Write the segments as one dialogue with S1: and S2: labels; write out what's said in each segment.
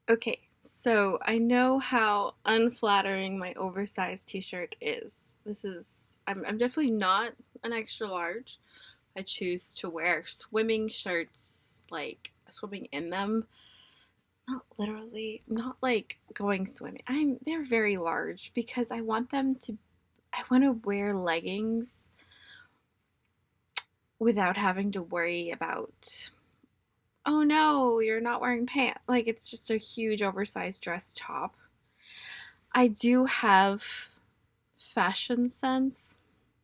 S1: Okay, so I know how unflattering my oversized t-shirt is. I'm definitely not an extra large. I choose to wear swimming shirts, like swimming in them. Not literally, not like going swimming. They're very large because I want to wear leggings without having to worry about, oh no, you're not wearing pants. Like it's just a huge oversized dress top. I do have fashion sense.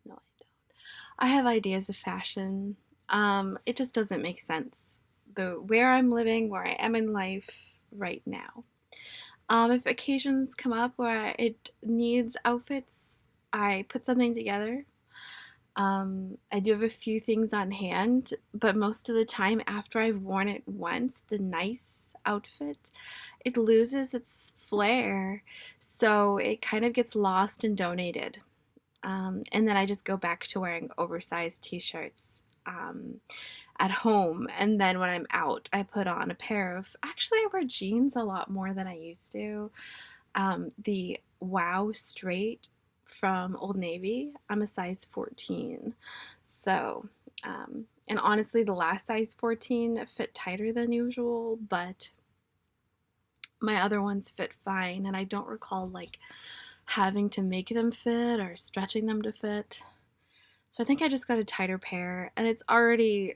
S1: No, I don't. I have ideas of fashion. It just doesn't make sense. Where I'm living, where I am in life right now. If occasions come up where it needs outfits, I put something together. I do have a few things on hand, but most of the time, after I've worn it once, the nice outfit, it loses its flair. So it kind of gets lost and donated. And then I just go back to wearing oversized t shirts at home. And then when I'm out, I put on a pair of, actually, I wear jeans a lot more than I used to. The Wow Straight from Old Navy. I'm a size 14. So, and honestly, the last size 14 fit tighter than usual, but my other ones fit fine. And I don't recall like having to make them fit or stretching them to fit. So I think I just got a tighter pair and it's already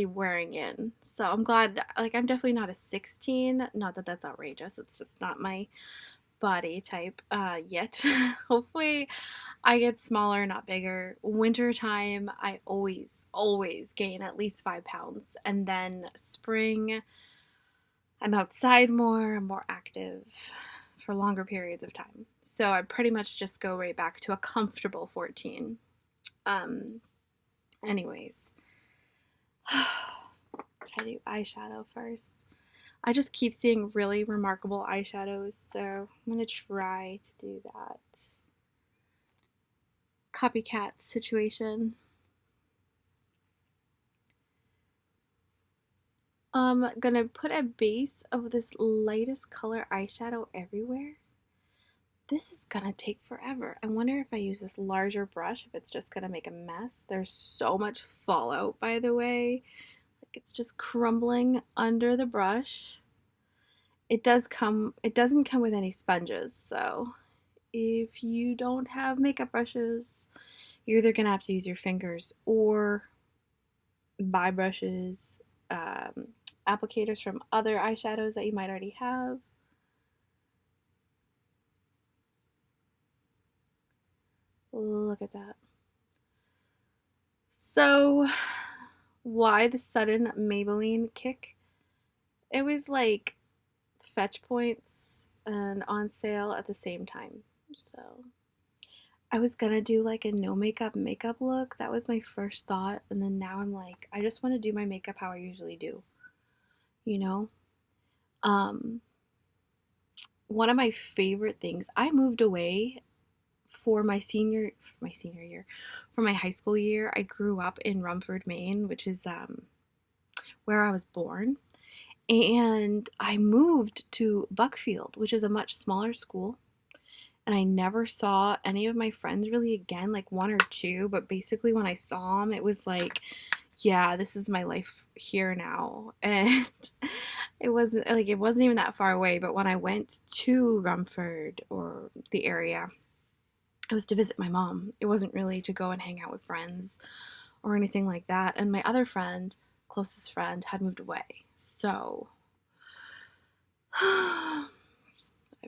S1: wearing in. So I'm glad, like I'm definitely not a 16. Not that that's outrageous. It's just not my body type yet. Hopefully I get smaller, not bigger. Winter time, I always gain at least 5 pounds. And then spring, I'm outside more, I'm more active for longer periods of time. So I pretty much just go right back to a comfortable 14. Um, anyways, try to do eyeshadow first. I just keep seeing really remarkable eyeshadows, so I'm gonna try to do that. Copycat situation. Gonna put a base of this lightest color eyeshadow everywhere. This is gonna take forever. I wonder if I use this larger brush, if it's just gonna make a mess. There's so much fallout, by the way. Like it's just crumbling under the brush. It doesn't come with any sponges, so if you don't have makeup brushes, you're either gonna have to use your fingers or buy brushes, applicators from other eyeshadows that you might already have. Look at that. So, why the sudden Maybelline kick? It was like fetch points and on sale at the same time. So, I was gonna do like a no makeup look. That was my first thought. And then now I'm like, I just want to do my makeup how I usually do, you know? Um, One of my favorite things, I moved away my senior year, for my high school year. I grew up in Rumford, Maine, which is where I was born. And I moved to Buckfield, which is a much smaller school. And I never saw any of my friends really again, like one or two. But basically, when I saw them, it was like, yeah, this is my life here now. And it wasn't even that far away. But when I went to Rumford or the area, it was to visit my mom. It wasn't really to go and hang out with friends or anything like that. And my other friend, closest friend, had moved away. So I've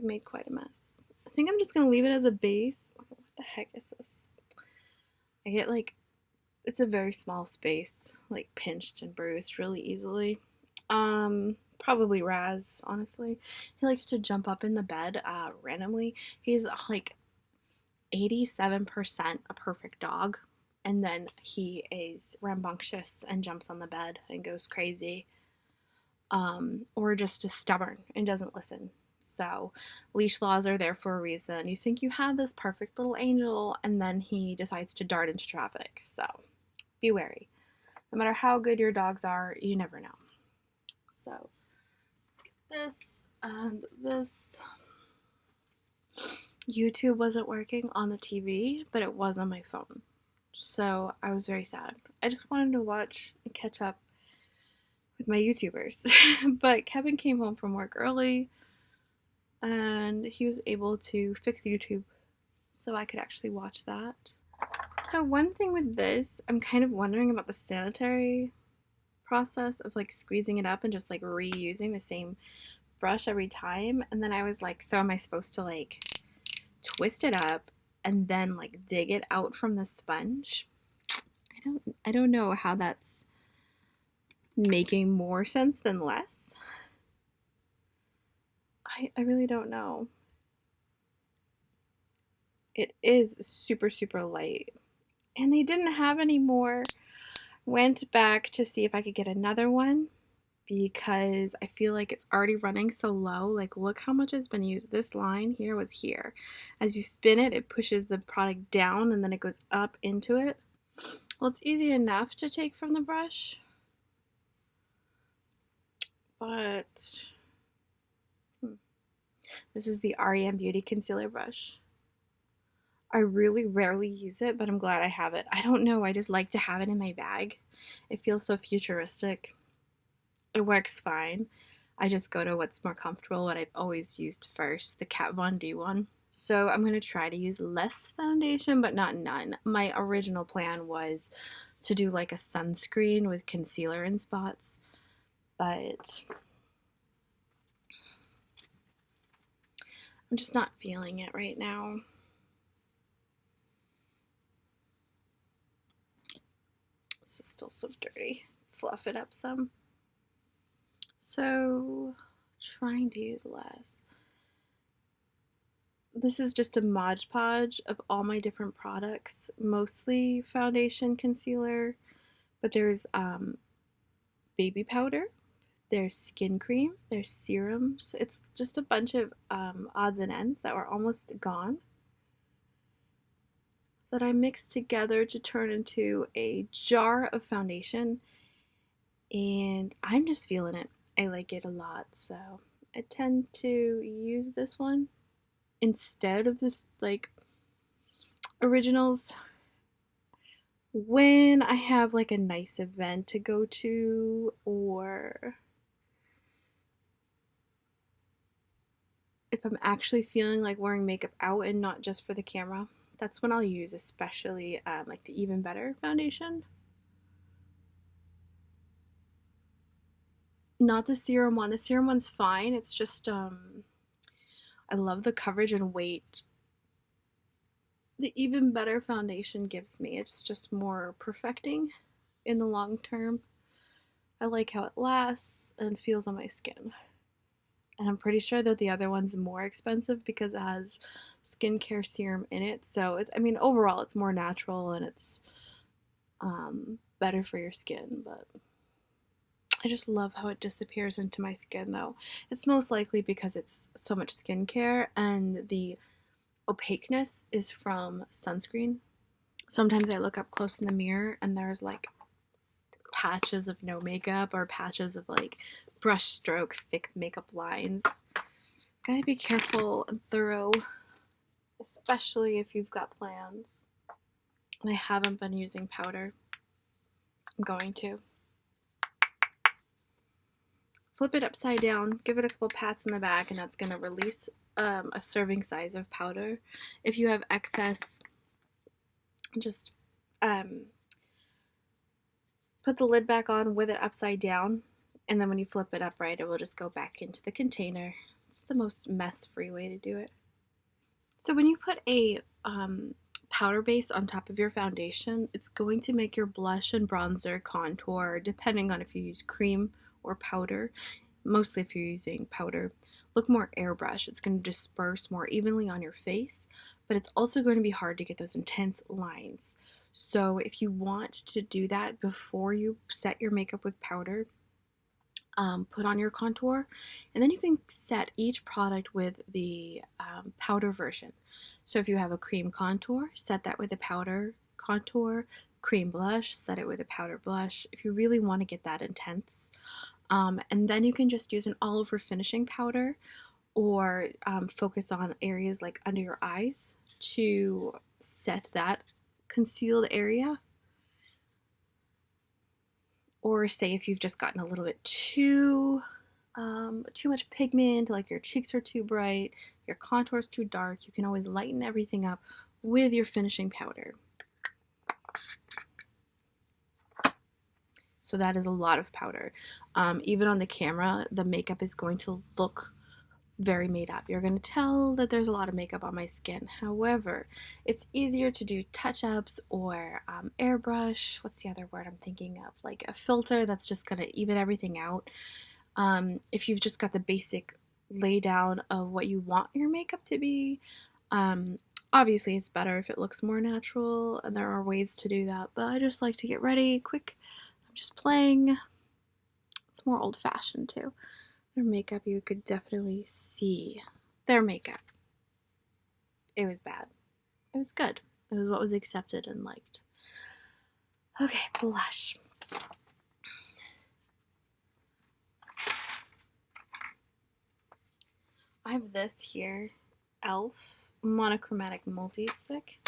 S1: made quite a mess. I think I'm just gonna leave it as a base. What the heck is this? I get like, it's a very small space, like pinched and bruised really easily. Probably Raz, honestly. He likes to jump up in the bed randomly. He's like 87% a perfect dog. And then he is rambunctious and jumps on the bed and goes crazy. Or just is stubborn and doesn't listen. So, leash laws are there for a reason. You think you have this perfect little angel, and then he decides to dart into traffic. So, be wary. No matter how good your dogs are, you never know. So, let's get this. And this YouTube wasn't working on the TV, but it was on my phone. So I was very sad. I just wanted to watch and catch up with my YouTubers. But Kevin came home from work early and he was able to fix YouTube so I could actually watch that. So one thing with this, I'm kind of wondering about the sanitary process of like squeezing it up and just like reusing the same brush every time. And then I was like, so am I supposed to like twist it up and then like dig it out from the sponge? I don't know how that's making more sense than less. I really don't know. It is super, super light. And they didn't have any more. Went back to see if I could get another one because I feel like it's already running so low. Like, look how much has been used. This line here was here. As you spin it, it pushes the product down and then it goes up into it. Well, it's easy enough to take from the brush, but this is the REM Beauty Concealer Brush. I really rarely use it, but I'm glad I have it. I don't know, I just like to have it in my bag. It feels so futuristic. It works fine. I just go to what's more comfortable, what I've always used first, the Kat Von D one. So I'm going to try to use less foundation, but not none. My original plan was to do like a sunscreen with concealer in spots, but I'm just not feeling it right now. This is still so dirty. Fluff it up some. So, trying to use less. This is just a Mod Podge of all my different products, mostly foundation, concealer, but there's baby powder, there's skin cream, there's serums. It's just a bunch of odds and ends that were almost gone that I mixed together to turn into a jar of foundation, and I'm just feeling it. I like it a lot, so I tend to use this one instead of this like originals when I have like a nice event to go to, or if I'm actually feeling like wearing makeup out and not just for the camera. That's when I'll use especially like the Even Better foundation. Not the serum one. The serum one's fine. It's just I love the coverage and weight the Even Better foundation gives me. It's just more perfecting in the long term. I like how it lasts and feels on my skin. And I'm pretty sure that the other one's more expensive because it has skincare serum in it. So it's, I mean, overall it's more natural and it's better for your skin, but I just love how it disappears into my skin though. It's most likely because it's so much skincare and the opaqueness is from sunscreen. Sometimes I look up close in the mirror and there's like patches of no makeup or patches of like brush stroke thick makeup lines. Gotta be careful and thorough, especially if you've got plans. And I haven't been using powder. I'm going to. Flip it upside down, give it a couple pats in the back, and that's going to release a serving size of powder. If you have excess, just put the lid back on with it upside down, and then when you flip it upright, it will just go back into the container. It's the most mess-free way to do it. So when you put a powder base on top of your foundation, it's going to make your blush and bronzer contour, depending on if you use cream or powder, mostly if you're using powder, look more airbrush. It's going to disperse more evenly on your face, but it's also going to be hard to get those intense lines. So if you want to do that before you set your makeup with powder, put on your contour, and then you can set each product with the powder version. So if you have a cream contour, set that with a powder contour. Cream blush, set it with a powder blush. If you really want to get that intense, And then you can just use an all over finishing powder or focus on areas like under your eyes to set that concealed area. Or say if you've just gotten a little bit too much pigment, like your cheeks are too bright, your contour's too dark, you can always lighten everything up with your finishing powder. So that is a lot of powder. Even on the camera, the makeup is going to look very made up. You're going to tell that there's a lot of makeup on my skin. However, it's easier to do touch-ups or airbrush. What's the other word I'm thinking of? Like a filter that's just going to even everything out. If you've just got the basic lay down of what you want your makeup to be, obviously it's better if it looks more natural, and there are ways to do that, but I just like to get ready quick. I'm just playing. It's more old-fashioned too. Their makeup, you could definitely see their makeup. It was bad. It was good. It was what was accepted and liked. Okay, blush. I have this here, e.l.f. monochromatic multi-stick,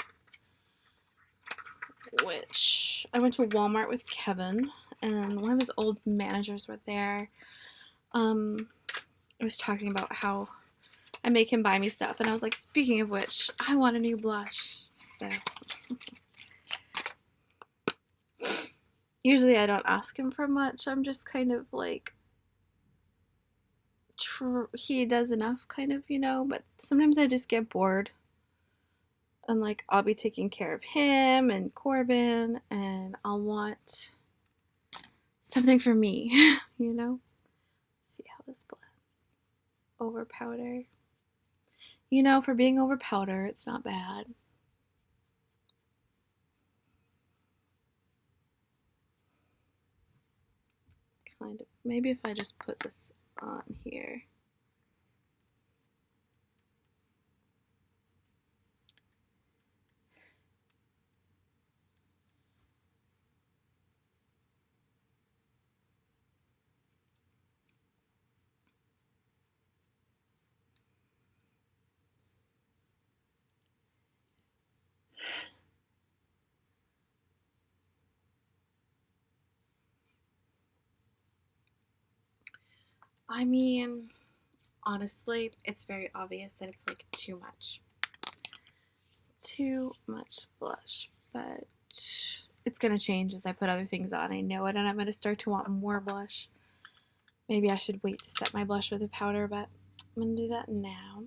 S1: which I went to Walmart with Kevin, and one of his old managers were there. I was talking about how I make him buy me stuff, and I was like, speaking of which, I want a new blush. So usually I don't ask him for much. I'm just kind of like, he does enough, kind of, you know, but sometimes I just get bored. And like, I'll be taking care of him and Corbin, and I'll want something for me, you know? See how this blends. Over powder. You know, for being over powder, it's not bad. Kind of. Maybe if I just put this on here. I mean, honestly, it's very obvious that it's like too much. Too much blush, but it's gonna change as I put other things on. I know it, and I'm gonna start to want more blush. Maybe I should wait to set my blush with a powder, but I'm gonna do that now.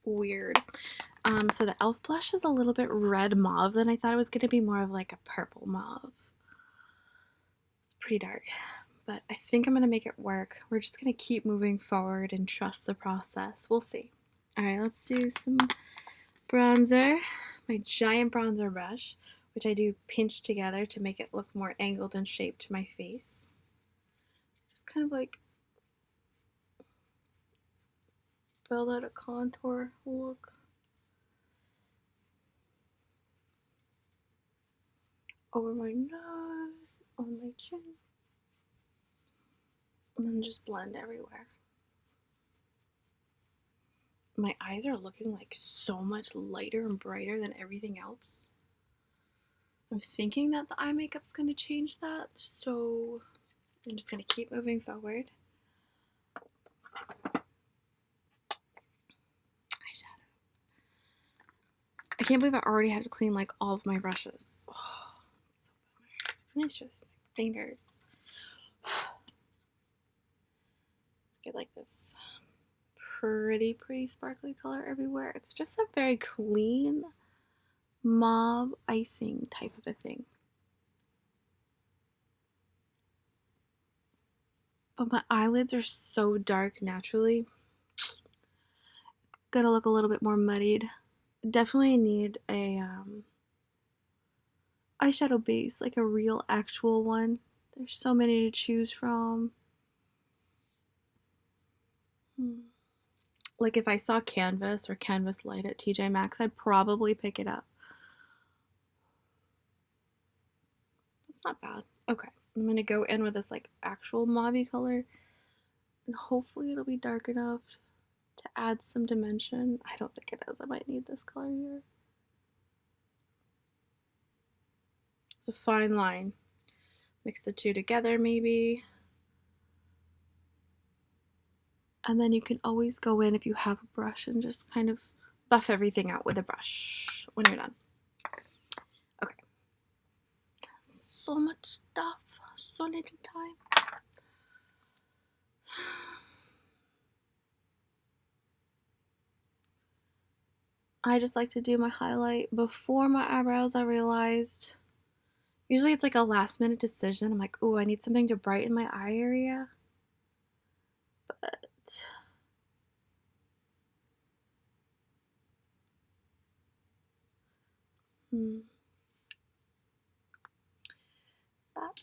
S1: Weird. So the e.l.f. blush is a little bit red mauve than I thought it was gonna be, more of like a purple mauve. It's pretty dark, but I think I'm gonna make it work. We're just gonna keep moving forward and trust the process. We'll see. All right, let's do some bronzer. My giant bronzer brush, which I do pinch together to make it look more angled and shaped to my face. Just kind of like build out a contour look. Over my nose, on my chin, and then just blend everywhere. My eyes are looking like so much lighter and brighter than everything else. I'm thinking that the eye makeup's going to change that, so I'm just going to keep moving forward. Eyeshadow. I can't believe I already have to clean like all of my brushes. Oh, it's just my fingers. Get like this pretty sparkly color everywhere. It's just a very clean mauve icing type of a thing. But my eyelids are so dark naturally. It's gonna look a little bit more muddied. Definitely need a eyeshadow base, like a real actual one. There's so many to choose from. Like if I saw Canvas or Canvas Light at TJ Maxx, I'd probably pick it up. It's not bad. Okay, I'm going to go in with this like actual mauve color, and hopefully it'll be dark enough to add some dimension. I don't think it is. I might need this color here. It's a fine line. Mix the two together maybe. And then you can always go in if you have a brush and just kind of buff everything out with a brush when you're done. Okay. So much stuff, so little time. I just like to do my highlight before my eyebrows, I realized. Usually it's like a last minute decision. I'm like, oh, I need something to brighten my eye area. But is that?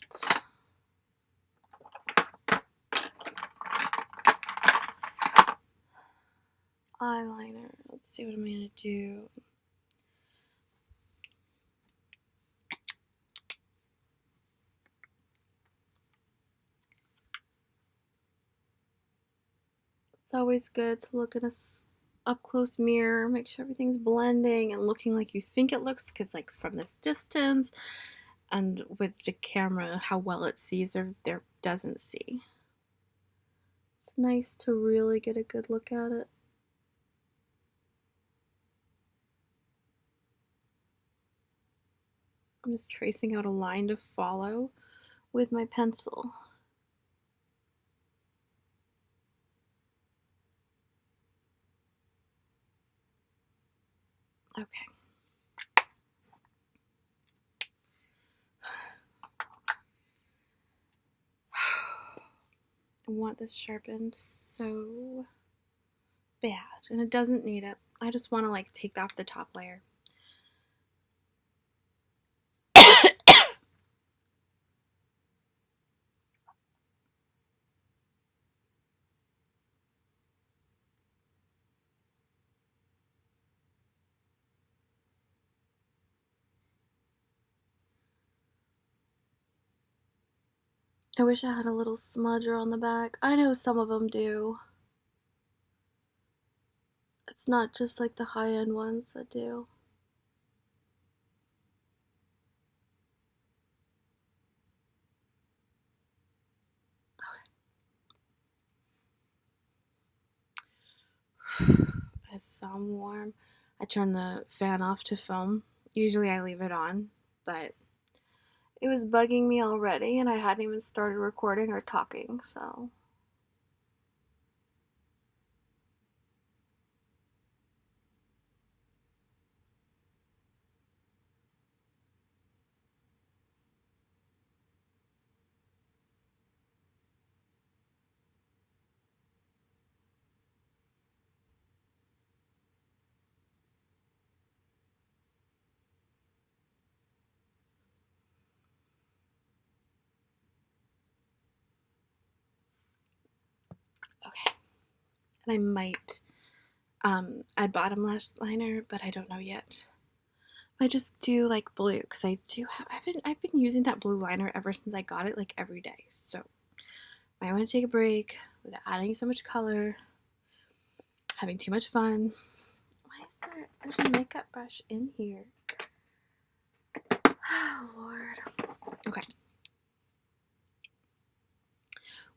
S1: Eyeliner. Let's see what I'm gonna do. It's always good to look in a up close mirror, make sure everything's blending and looking like you think it looks, because like from this distance and with the camera, how well it sees or there doesn't see. It's nice to really get a good look at it. I'm just tracing out a line to follow with my pencil. Okay. I want this sharpened so bad, and it doesn't need it. I just want to like take off the top layer. I wish I had a little smudger on the back. I know some of them do. It's not just like the high-end ones that do. It's so warm. I turned the fan off to film. Usually I leave it on, but it was bugging me already and I hadn't even started recording or talking, so. Okay. And I might add bottom lash liner, but I don't know yet. I just do like blue because I do have, I've been using that blue liner ever since I got it, like every day. So I want to take a break without adding so much color, having too much fun. Why is there's a makeup brush in here? Oh Lord. Okay.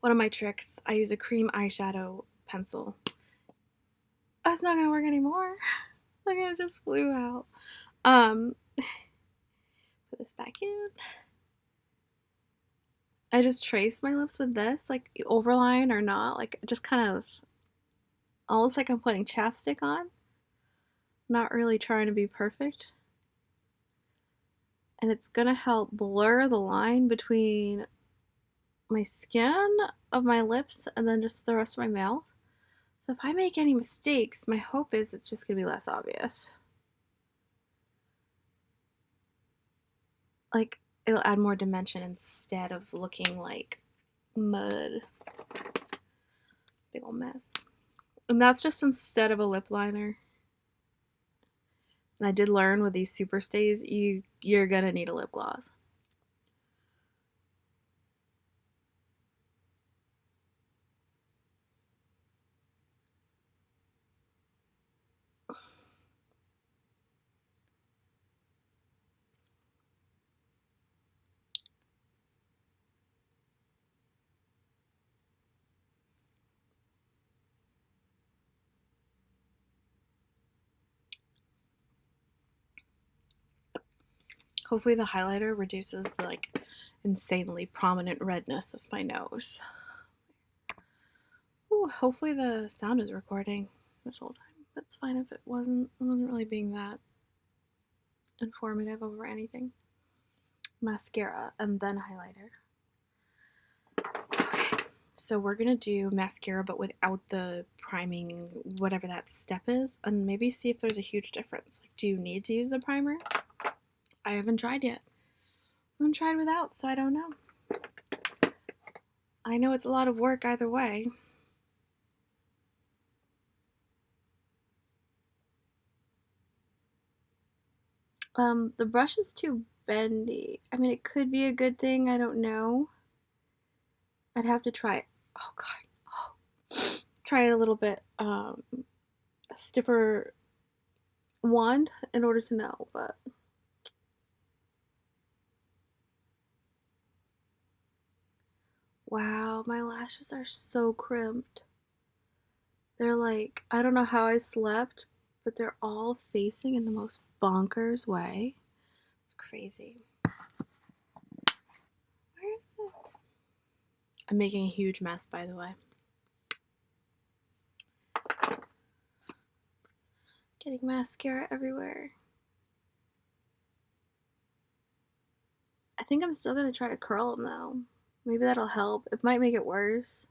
S1: One of my tricks, I use a cream eyeshadow pencil. That's not gonna work anymore. Look, it just flew out. Put this back in. I just trace my lips with this, like overline or not, like just kind of almost like I'm putting chapstick on. Not really trying to be perfect. And it's gonna help blur the line between my skin of my lips and then just the rest of my mouth. So if I make any mistakes, my hope is it's just gonna be less obvious. Like, it'll add more dimension instead of looking like mud. Big ol' mess. And that's just instead of a lip liner. And I did learn with these super stays, you're gonna need a lip gloss. Hopefully the highlighter reduces the like insanely prominent redness of my nose. Ooh, hopefully the sound is recording this whole time. That's fine if it wasn't. It wasn't really being that informative over anything. Mascara and then highlighter. Okay, so we're gonna do mascara but without the priming, whatever that step is, and maybe see if there's a huge difference. Like, do you need to use the primer? I haven't tried yet. I haven't tried without, so I don't know. I know it's a lot of work either way. The brush is too bendy. I mean, it could be a good thing. I don't know. I'd have to try it. Oh god. Oh. Try it a little bit a stiffer wand in order to know, but wow, my lashes are so crimped. They're like, I don't know how I slept, but they're all facing in the most bonkers way. It's crazy. Where is it? I'm making a huge mess, by the way. Getting mascara everywhere. I think I'm still gonna try to curl them though. Maybe that'll help. It might make it worse.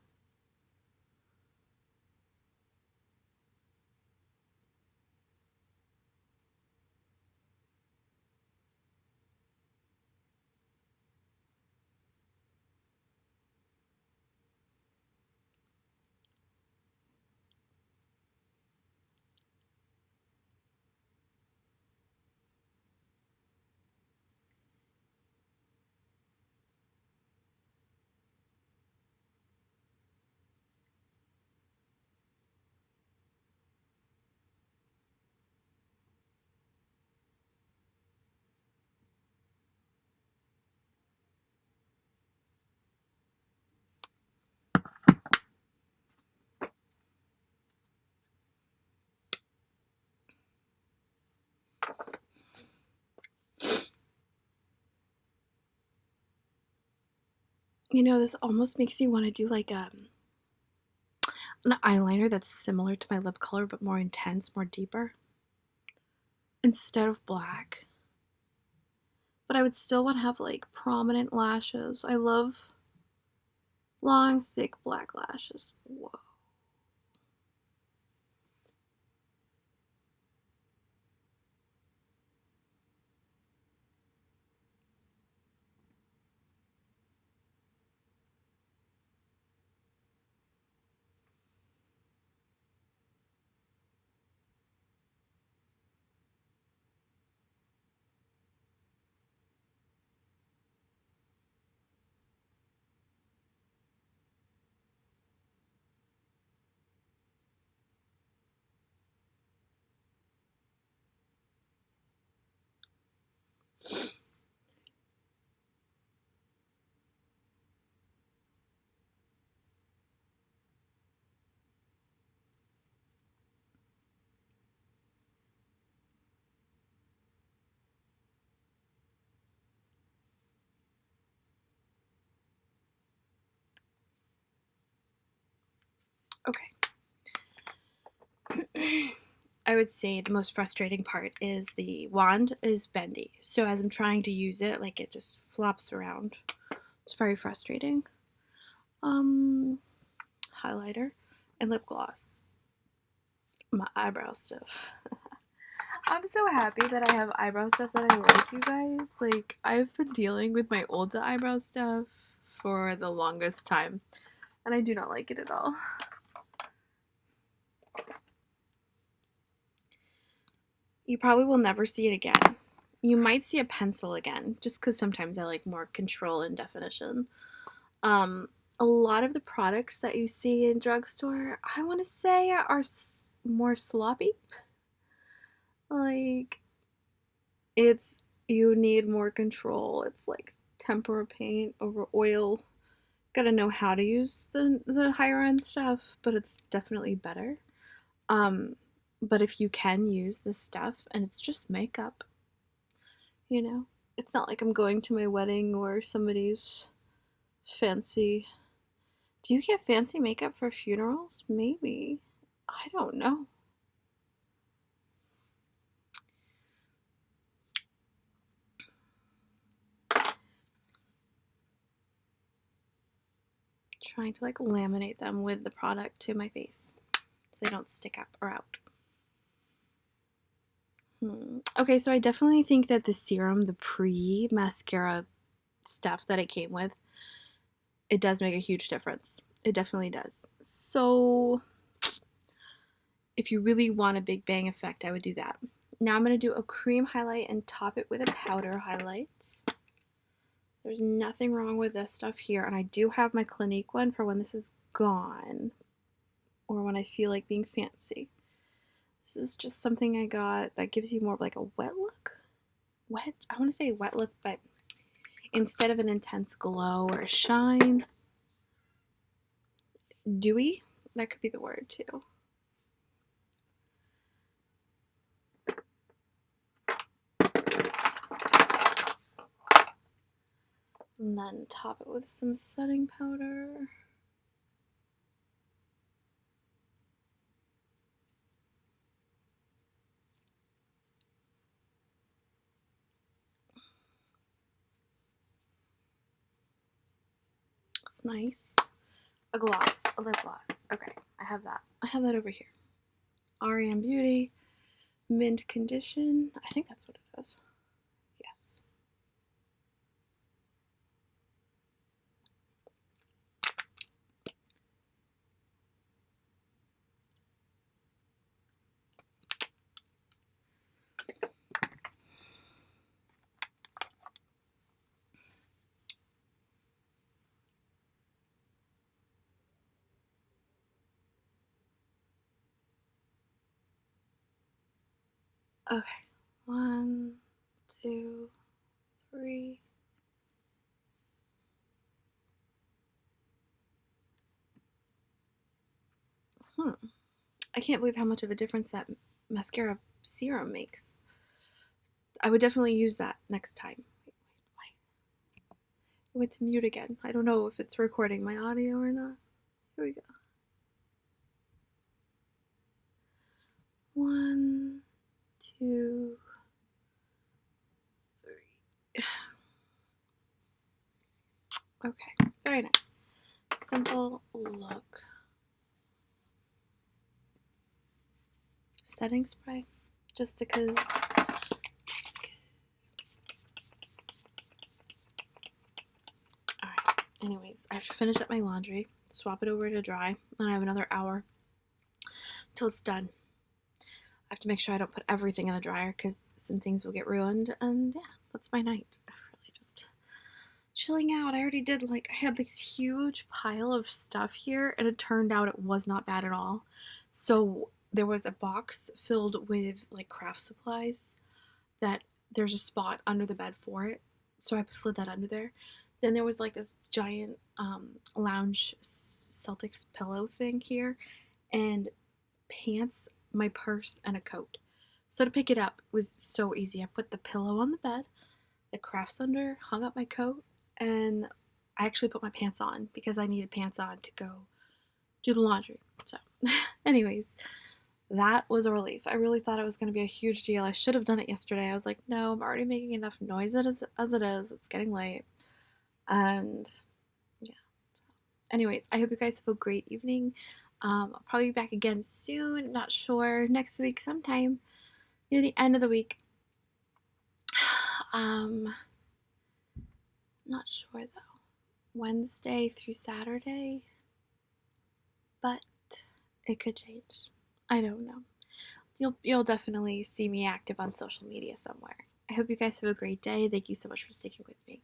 S1: You know, this almost makes you want to do like an eyeliner that's similar to my lip color but more intense, more deeper, instead of black. But I would still want to have like prominent lashes. I love long, thick black lashes. Whoa. Okay. I would say the most frustrating part is the wand is bendy. So as I'm trying to use it, like it just flops around. It's very frustrating. Highlighter and lip gloss. My eyebrow stuff. I'm so happy that I have eyebrow stuff that I like, you guys. Like, I've been dealing with my Ulta eyebrow stuff for the longest time, and I do not like it at all. You probably will never see it again. You might see a pencil again, just because sometimes I like more control and definition. A lot of the products that you see in drugstore, I want to say, are more sloppy. Like, it's, you need more control. It's like tempera paint over oil. Gotta know how to use the higher end stuff, but it's definitely better. Um, but if you can use this stuff and it's just makeup, you know, It's not like I'm going to my wedding or somebody's fancy. Do you get fancy makeup for funerals? Maybe. I don't know. Trying to like laminate them with the product to my face so they don't stick up or out. Okay, so I definitely think that the serum, the pre-mascara stuff that it came with, it does make a huge difference. It definitely does. So if you really want a big bang effect, I would do that. Now I'm going to do a cream highlight and top it with a powder highlight. There's nothing wrong with this stuff here, and I do have my Clinique one for when this is gone or when I feel like being fancy. This is just something I got that gives you more of like a wet look. Wet? I want to say wet look, but instead of an intense glow or shine, dewy. That could be the word too. And then top it with some setting powder. It's nice. A gloss, a lip gloss. Okay, I have that. I have that over here. REM Beauty Mint Condition. I think that's what it is. Yes. Okay. 1, 2, 3. I can't believe how much of a difference that mascara serum makes. I would definitely use that next time. Wait. Oh, it's mute again. I don't know if it's recording my audio or not. Here we go. 1, 2, 3. Okay, very nice. Simple look. Setting spray, just because. Alright, anyways, I have to finish up my laundry, swap it over to dry, and I have another hour till it's done. I have to make sure I don't put everything in the dryer because some things will get ruined, and yeah, that's my night. I'm really just chilling out. I already did, like, I had this huge pile of stuff here, and it turned out it was not bad at all. So there was a box filled with like craft supplies that there's a spot under the bed for it, so I slid that under there. Then there was like this giant lounge Celtics pillow thing here, and pants, my purse, and a coat. So to pick it up was so easy. I put the pillow on the bed, the crafts under, hung up my coat, and I actually put my pants on because I needed pants on to go do the laundry. So anyways, that was a relief. I really thought it was going to be a huge deal. I should have done it yesterday. I was like, no, I'm already making enough noise as it is. It's getting late. And yeah. Anyways, I hope you guys have a great evening. I'll probably be back again soon. I'm not sure. Next week sometime. Near the end of the week. Not sure though. Wednesday through Saturday. But it could change. I don't know. You'll definitely see me active on social media somewhere. I hope you guys have a great day. Thank you so much for sticking with me.